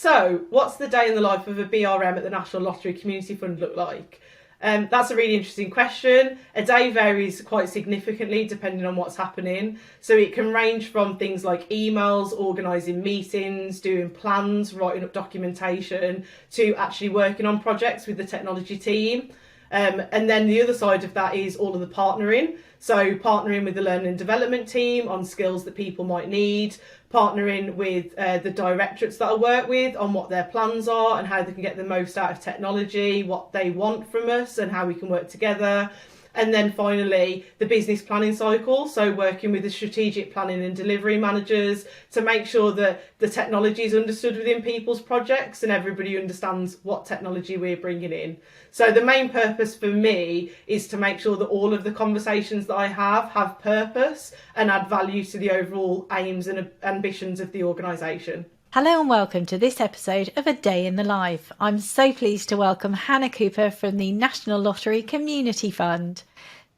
So, what's the day in the life of a BRM at the National Lottery Community Fund look like? That's a really interesting question. A day varies quite significantly depending on what's happening. So it can range from things like emails, organising meetings, doing plans, writing up documentation, to actually working on projects with the technology team. And then the other side of that is all of the partnering. So partnering with the learning and development team on skills that people might need, partnering with the directorates that I work with on what their plans are and how they can get the most out of technology, what they want from us and how we can work together. And then finally, the business planning cycle. So working with the strategic planning and delivery managers to make sure that the technology is understood within people's projects and everybody understands what technology we're bringing in. So the main purpose for me is to make sure that all of the conversations that I have purpose and add value to the overall aims and ambitions of the organisation. Hello and welcome to this episode of A Day in the Life. I'm so pleased to welcome Hannah Cooper from the National Lottery Community Fund.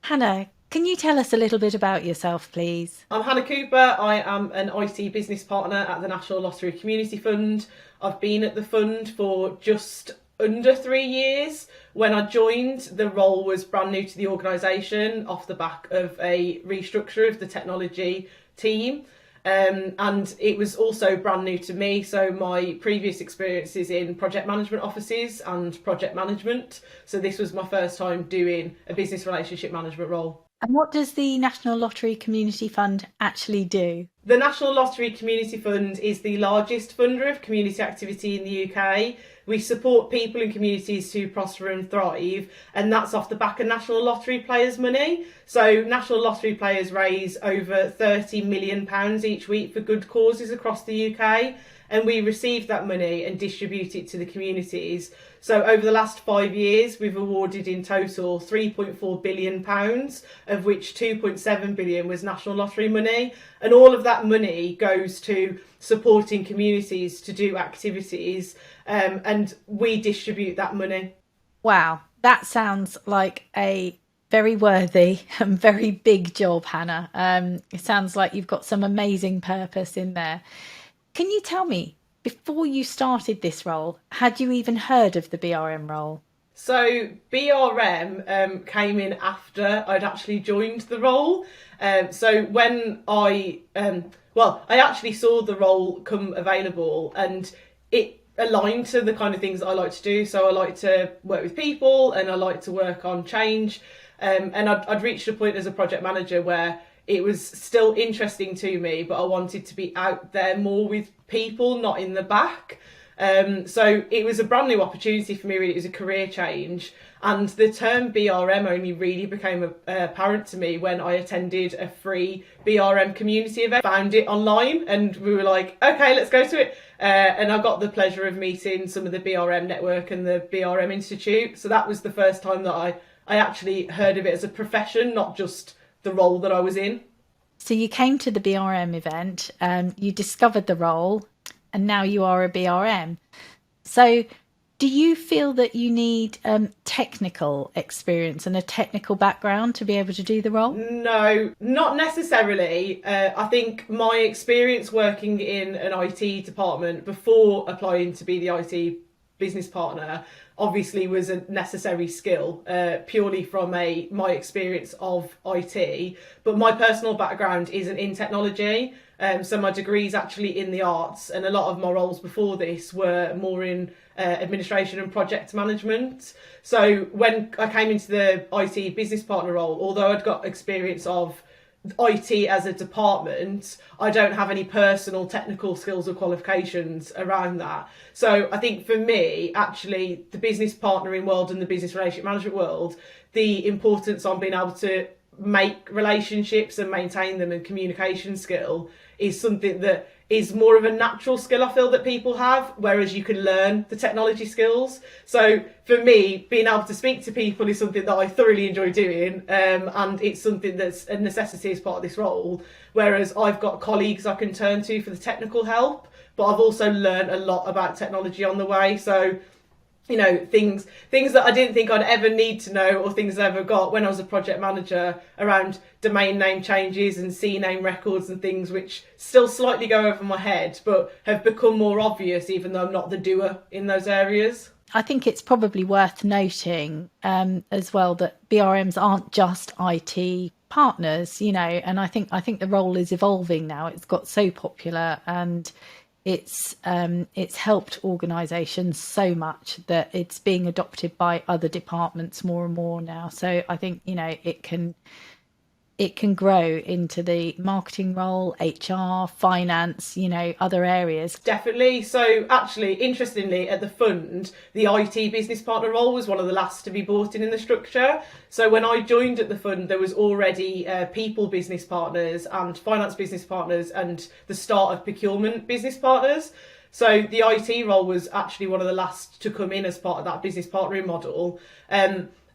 Hannah, can you tell us a little bit about yourself, please? I'm Hannah Cooper. I am an IT business partner at the National Lottery Community Fund. I've been at the fund for just under 3 years. When I joined, the role was brand new to the organisation off the back of a restructure of the technology team. And it was also brand new to me. So my previous experience is in project management offices and project management. So this was my first time doing a business relationship management role. And what does the National Lottery Community Fund actually do? The National Lottery Community Fund is the largest funder of community activity in the UK. We support people and communities to prosper and thrive, and that's off the back of National Lottery players' money. So National Lottery players raise over £30 million each week for good causes across the UK, and we receive that money and distribute it to the communities. So over the last 5 years, we've awarded in total £3.4 billion, of which £2.7 billion was National Lottery money. And all of that money goes to supporting communities to do activities, and we distribute that money. Wow, that sounds like a very worthy and very big job, Hannah. It sounds like you've got some amazing purpose in there. Can you tell me, before you started this role, had you even heard of the BRM role? So BRM came in after I'd actually joined the role. So when I actually saw the role come available, and it aligned to the kind of things that I like to do. So I like to work with people and I like to work on change. And I'd reached a point as a project manager where it was still interesting to me, but I wanted to be out there more with people, not in the back. So it was a brand new opportunity for me, really. It was a career change. And the term BRM only really became apparent to me when I attended a free BRM community event. Found it online and we were like, okay, let's go to it. And I got the pleasure of meeting some of the BRM network and the BRM Institute. So that was the first time that I actually heard of it as a profession, not just the role that I was in. So you came to the BRM event, you discovered the role, and now you are a BRM. So do you feel that you need technical experience and a technical background to be able to do the role? No, not necessarily. I think my experience working in an IT department before applying to be the IT business partner obviously was a necessary skill, purely from my experience of IT. But my personal background isn't in technology. So my degree is actually in the arts, and a lot of my roles before this were more in administration and project management. So when I came into the IT business partner role, although I'd got experience of IT as a department, I don't have any personal technical skills or qualifications around that. So I think for me, actually, the business partnering world and the business relationship management world, the importance on being able to make relationships and maintain them and communication skill is something that is more of a natural skill I feel that people have, whereas you can learn the technology skills. So for me, being able to speak to people is something that I thoroughly enjoy doing, and it's something that's a necessity as part of this role, whereas I've got colleagues I can turn to for the technical help, but I've also learned a lot about technology on the way. So things that I didn't think I'd ever need to know, or things I ever got when I was a project manager, around domain name changes and CNAME records and things, which still slightly go over my head but have become more obvious, even though I'm not the doer in those areas. I think it's probably worth noting as well that BRMs aren't just IT partners, and I think the role is evolving now. It's got so popular, and it's helped organisations so much that it's being adopted by other departments more and more now. So I think it can grow into the marketing role, HR, finance, other areas. Definitely. So actually, interestingly, at the fund, the IT business partner role was one of the last to be brought in the structure. So when I joined at the fund, there was already people business partners and finance business partners and the start of procurement business partners. So the IT role was actually one of the last to come in as part of that business partnering model.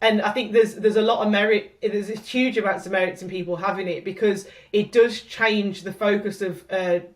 And I think there's a lot of merit, there's huge amounts of merits in people having it, because it does change the focus of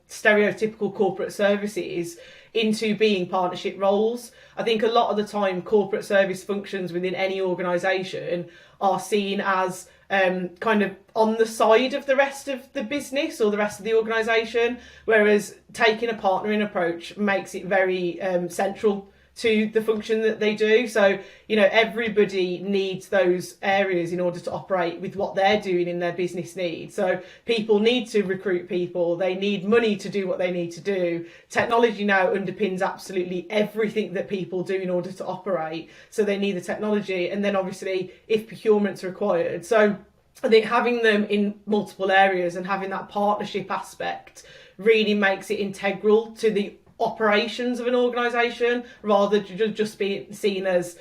stereotypical corporate services into being partnership roles. I think a lot of the time corporate service functions within any organisation are seen as kind of on the side of the rest of the business or the rest of the organisation, whereas taking a partnering approach makes it very central to the function that they do. So, everybody needs those areas in order to operate with what they're doing in their business needs. So people need to recruit people, they need money to do what they need to do. Technology now underpins absolutely everything that people do in order to operate. So they need the technology, and then obviously if procurement's required. So I think having them in multiple areas and having that partnership aspect really makes it integral to the operations of an organisation, rather than just be seen as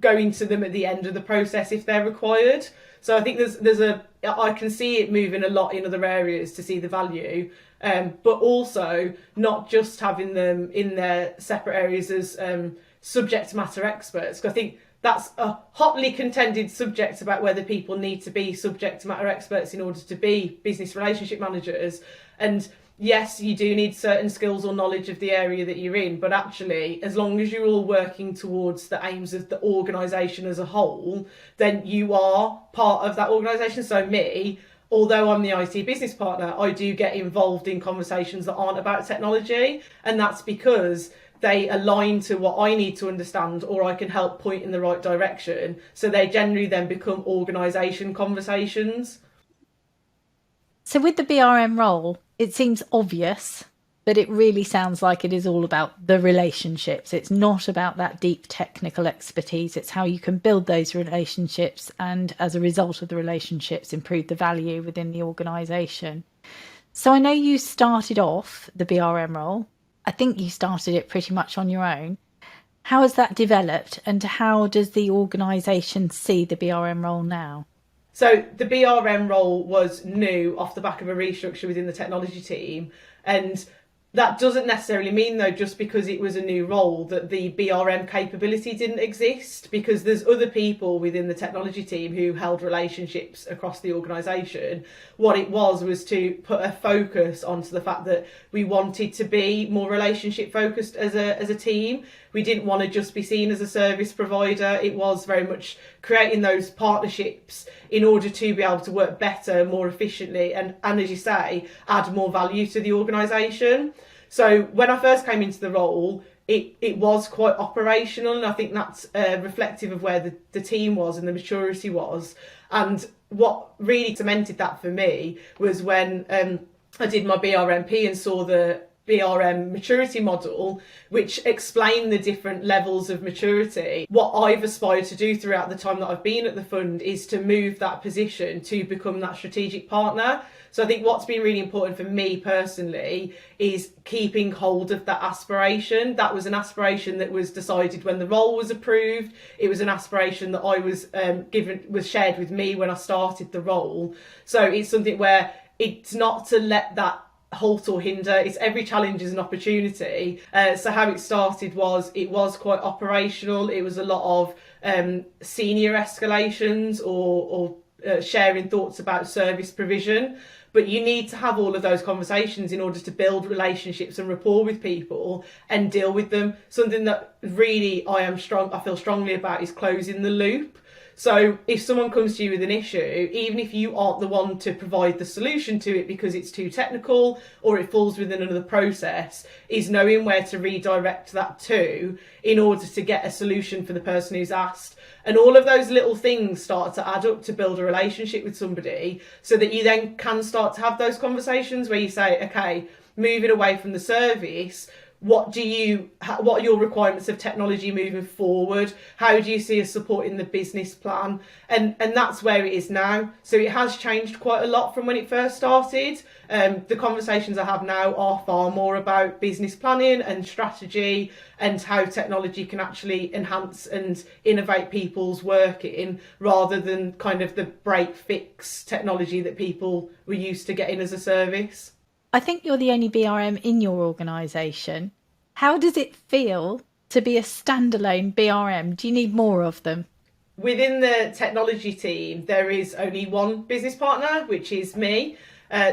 going to them at the end of the process if they're required. So I think I can see it moving a lot in other areas to see the value, but also not just having them in their separate areas as subject matter experts. Because I think that's a hotly contended subject about whether people need to be subject matter experts in order to be business relationship managers. And yes, you do need certain skills or knowledge of the area that you're in, but actually, as long as you're all working towards the aims of the organisation as a whole, then you are part of that organisation. So me, although I'm the IT business partner, I do get involved in conversations that aren't about technology, and that's because they align to what I need to understand, or I can help point in the right direction. So they generally then become organisation conversations. So with the BRM role, it seems obvious, but it really sounds like it is all about the relationships. It's not about that deep technical expertise. It's how you can build those relationships, and as a result of the relationships, improve the value within the organisation. So I know you started off the BRM role. I think you started it pretty much on your own. How has that developed, and how does the organisation see the BRM role now? So the BRM role was new off the back of a restructure within the technology team, and that doesn't necessarily mean, though, just because it was a new role, that the BRM capability didn't exist, because there's other people within the technology team who held relationships across the organisation. What it was to put a focus onto the fact that we wanted to be more relationship focused as a team. We didn't want to just be seen as a service provider. It was very much creating those partnerships in order to be able to work better, more efficiently, and as you say, add more value to the organisation. So when I first came into the role, it was quite operational, and I think that's reflective of where the team was and the maturity was. And what really cemented that for me was when I did my BRMP and saw the BRM maturity model, which explained the different levels of maturity. What I've aspired to do throughout the time that I've been at the fund is to move that position to become that strategic partner. So I think what's been really important for me personally is keeping hold of that aspiration. That was an aspiration that was decided when the role was approved. It was an aspiration that I was was shared with me when I started the role. So it's something where it's not to let that halt or hinder. It's every challenge is an opportunity. So how it started was, it was quite operational. It was a lot of senior escalations or sharing thoughts about service provision. But you need to have all of those conversations in order to build relationships and rapport with people and deal with them. Something that really I feel strongly about is closing the loop. So if someone comes to you with an issue, even if you aren't the one to provide the solution to it because it's too technical or it falls within another process, is knowing where to redirect that to in order to get a solution for the person who's asked. And all of those little things start to add up to build a relationship with somebody, so that you then can start to have those conversations where you say, okay, moving away from the service, what are your requirements of technology moving forward? How do you see us supporting the business plan? And that's where it is now. So it has changed quite a lot from when it first started. The conversations I have now are far more about business planning and strategy and how technology can actually enhance and innovate people's working, rather than kind of the break fix technology that people were used to getting as a service. I think you're the only BRM in your organisation. How does it feel to be a standalone BRM? Do you need more of them? Within the technology team, there is only one business partner, which is me.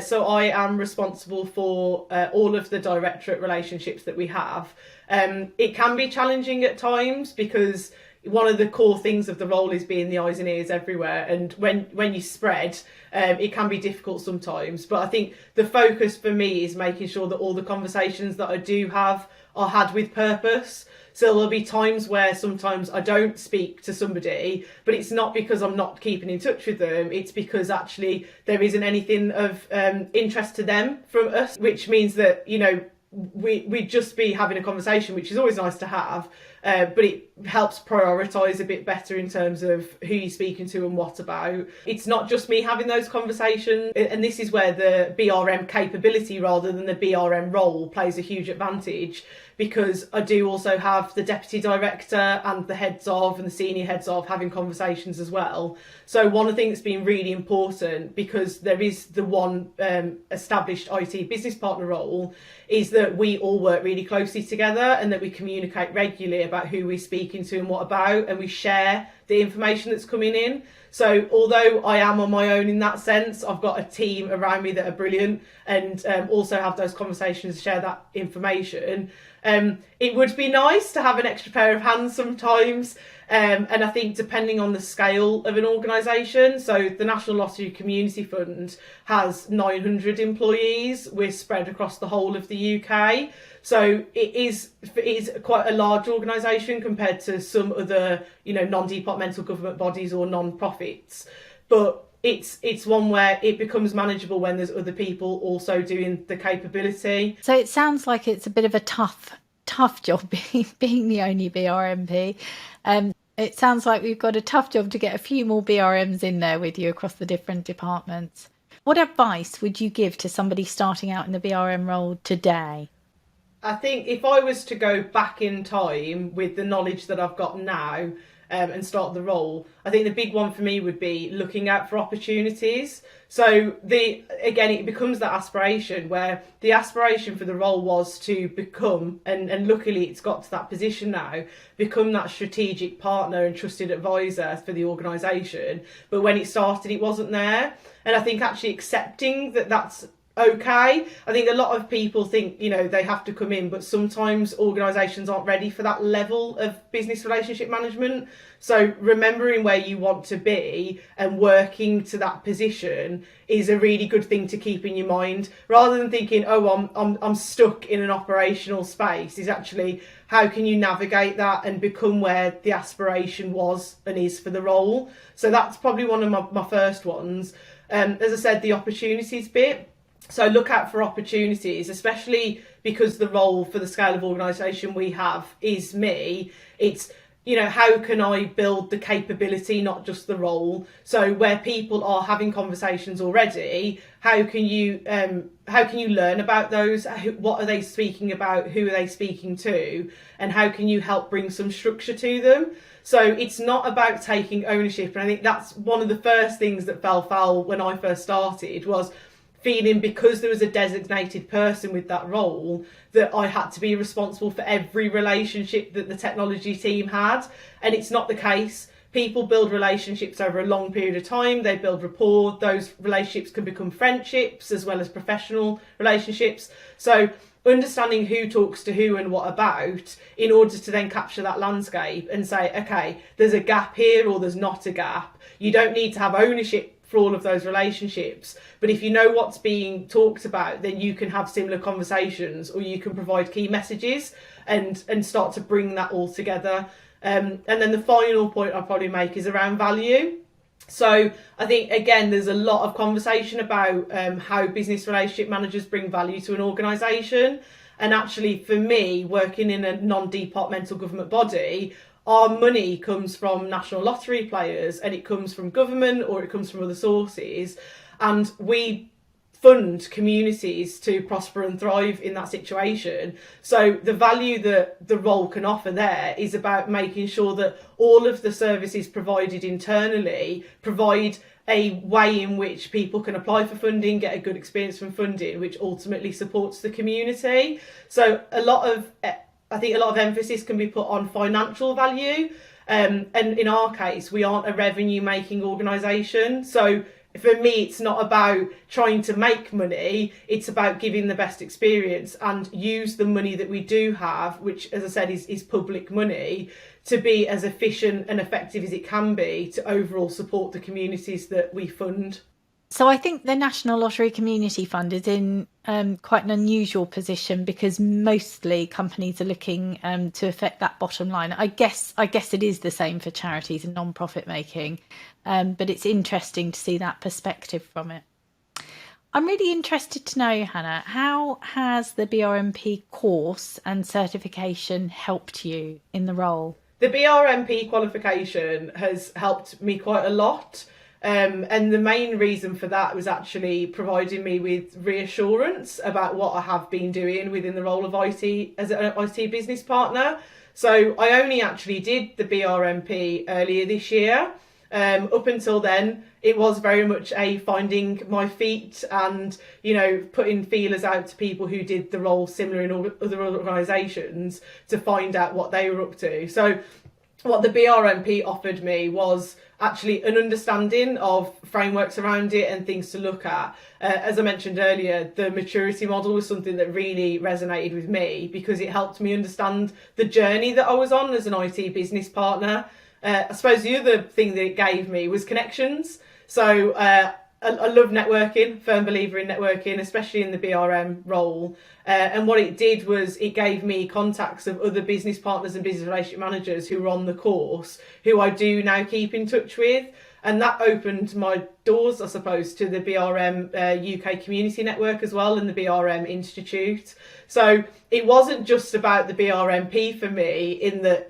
So I am responsible for all of the directorate relationships that we have. It can be challenging at times because one of the core things of the role is being the eyes and ears everywhere, and when you spread, it can be difficult sometimes. But I think the focus for me is making sure that all the conversations that I do have are had with purpose. So there'll be times where sometimes I don't speak to somebody, but it's not because I'm not keeping in touch with them, it's because actually there isn't anything of interest to them from us, which means that, you know, we'd just be having a conversation, which is always nice to have, but it helps prioritise a bit better in terms of who you're speaking to and what about. It's not just me having those conversations, and this is where the BRM capability rather than the BRM role plays a huge advantage, because I do also have the deputy director and the heads of and the senior heads of having conversations as well. So one of the things that's been really important, because there is the one established IT business partner role, is that we all work really closely together and that we communicate regularly about who we're speaking to and what about, and we share the information that's coming in. So although I am on my own in that sense, I've got a team around me that are brilliant and also have those conversations, share that information. It would be nice to have an extra pair of hands sometimes. And I think depending on the scale of an organisation, so the National Lottery Community Fund has 900 employees. We're spread across the whole of the UK. So it is quite a large organisation compared to some other, you know, non-departmental government bodies or non-profits. But it's one where it becomes manageable when there's other people also doing the capability. So it sounds like it's a bit of a tough job being the only BRMP. It sounds like we've got a tough job to get a few more BRMs in there with you across the different departments. What advice would you give to somebody starting out in the BRM role today? I think if I was to go back in time with the knowledge that I've got now, and start the role, I think the big one for me would be looking out for opportunities. So again, it becomes that aspiration, where the aspiration for the role was to become, and luckily it's got to that position now, become that strategic partner and trusted advisor for the organisation. But when it started, it wasn't there. And I think actually accepting that that's okay. I think a lot of people think, you know, they have to come in, but sometimes organisations aren't ready for that level of business relationship management. So remembering where you want to be and working to that position is a really good thing to keep in your mind, rather than thinking, oh, I'm stuck in an operational space. Is actually, how can you navigate that and become where the aspiration was and is for the role? So that's probably one of my first ones. As I said, the opportunities bit. So look out for opportunities, especially because the role for the scale of organisation we have is me. It's, you know, how can I build the capability, not just the role? So where people are having conversations already, how can you learn about those? What are they speaking about? Who are they speaking to? And how can you help bring some structure to them? So it's not about taking ownership. And I think that's one of the first things that fell foul when I first started, was feeling, because there was a designated person with that role, that I had to be responsible for every relationship that the technology team had. And it's not the case, people build relationships over a long period of time. They build rapport. Those relationships can become friendships as well as professional relationships. So understanding who talks to who and what about, in order to then capture that landscape and say, okay, there's a gap here or there's not a gap. You don't need to have ownership for all of those relationships, but if you know what's being talked about, then you can have similar conversations, or you can provide key messages and start to bring that all together. And then the final point I'll probably make is around value. So I think, again, there's a lot of conversation about how business relationship managers bring value to an organisation. And actually, for me, working in a non-departmental government body, our money comes from national lottery players, and it comes from government, or it comes from other sources. And we fund communities to prosper and thrive in that situation. So the value that the role can offer there is about making sure that all of the services provided internally provide a way in which people can apply for funding, get a good experience from funding, which ultimately supports the community. So I think a lot of emphasis can be put on financial value. And in our case, we aren't a revenue making organisation. So for me, it's not about trying to make money, it's about giving the best experience and use the money that we do have, which, as I said, is public money, to be as efficient and effective as it can be to overall support the communities that we fund. So I think the National Lottery Community Fund is in quite an unusual position, because mostly companies are looking to affect that bottom line. I guess it is the same for charities and non-profit making, but it's interesting to see that perspective from it. I'm really interested to know, Hannah, how has the BRMP course and certification helped you in the role? The BRMP qualification has helped me quite a lot. And the main reason for that was actually providing me with reassurance about what I have been doing within the role of IT as an IT business partner. So I only actually did the BRMP earlier this year. Up until then, it was very much a finding my feet and, putting feelers out to people who did the role similar in other organisations to find out what they were up to. So what the BRMP offered me was actually an understanding of frameworks around it and things to look at. As I mentioned earlier, the maturity model was something that really resonated with me, because it helped me understand the journey that I was on as an IT business partner. I suppose the other thing that it gave me was connections. So I love networking, firm believer in networking, especially in the BRM role. And what it did was it gave me contacts of other business partners and business relationship managers who were on the course, who I do now keep in touch with. And that opened my doors, I suppose, to the BRM UK Community Network as well, and the BRM Institute. So it wasn't just about the BRMP for me, in that,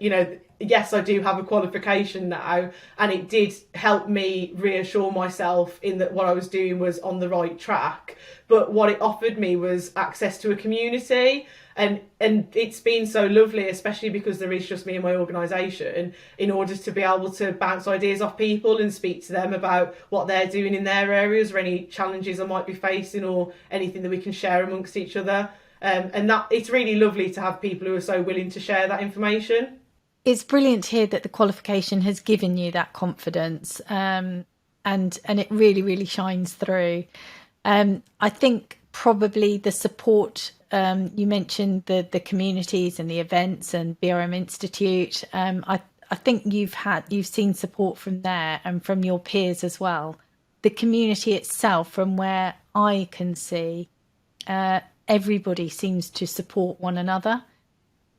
yes, I do have a qualification now, and it did help me reassure myself in that what I was doing was on the right track. But what it offered me was access to a community, and it's been so lovely, especially because there is just me and my organisation, in order to be able to bounce ideas off people and speak to them about what they're doing in their areas, or any challenges I might be facing, or anything that we can share amongst each other. And that it's really lovely to have people who are so willing to share that information. It's brilliant to hear that the qualification has given you that confidence, and it really, really shines through. I think probably the support, you mentioned the communities and the events and BRM Institute. I think you've seen support from there and from your peers as well. The community itself, from where I can see, everybody seems to support one another.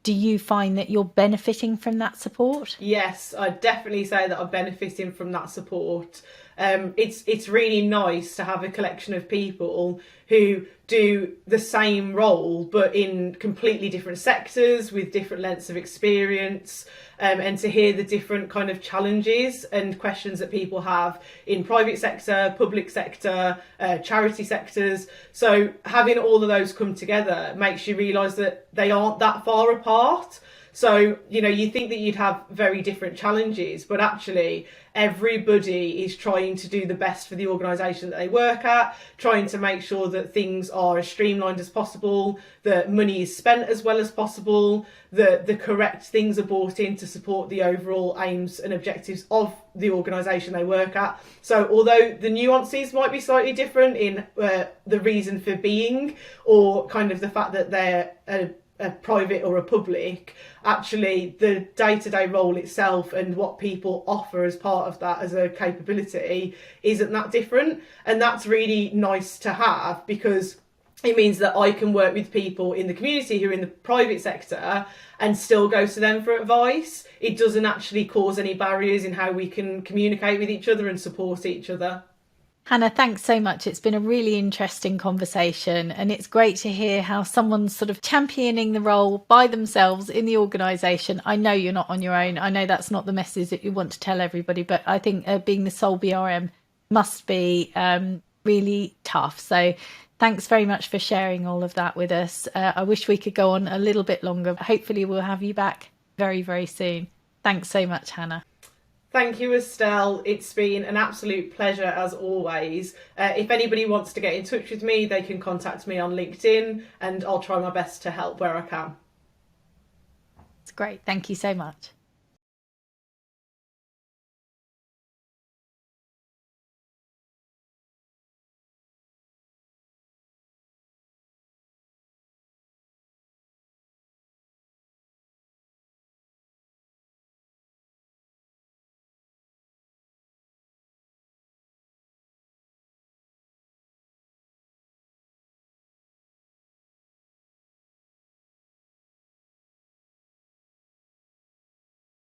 Do you find that you're benefiting from that support? Yes, I'd definitely say that I'm benefiting from that support. It's really nice to have a collection of people who do the same role but in completely different sectors with different lengths of experience, and to hear the different kind of challenges and questions that people have in private sector, public sector, charity sectors. So having all of those come together makes you realise that they aren't that far apart. So, you think that you'd have very different challenges, but actually, everybody is trying to do the best for the organisation that they work at, trying to make sure that things are as streamlined as possible, that money is spent as well as possible, that the correct things are brought in to support the overall aims and objectives of the organisation they work at. So, although the nuances might be slightly different in the reason for being, or kind of the fact that they're a private or a public, actually the day-to-day role itself and what people offer as part of that as a capability isn't that different. And that's really nice to have, because it means that I can work with people in the community who are in the private sector and still go to them for advice. It doesn't actually cause any barriers in how we can communicate with each other and support each other. Hannah, thanks so much. It's been a really interesting conversation, and it's great to hear how someone's sort of championing the role by themselves in the organisation. I know you're not on your own. I know that's not the message that you want to tell everybody, but I think being the sole BRM must be really tough. So thanks very much for sharing all of that with us. I wish we could go on a little bit longer. Hopefully we'll have you back very, very soon. Thanks so much, Hannah. Thank you, Estelle. It's been an absolute pleasure as always. If anybody wants to get in touch with me, they can contact me on LinkedIn, and I'll try my best to help where I can. It's great. Thank you so much.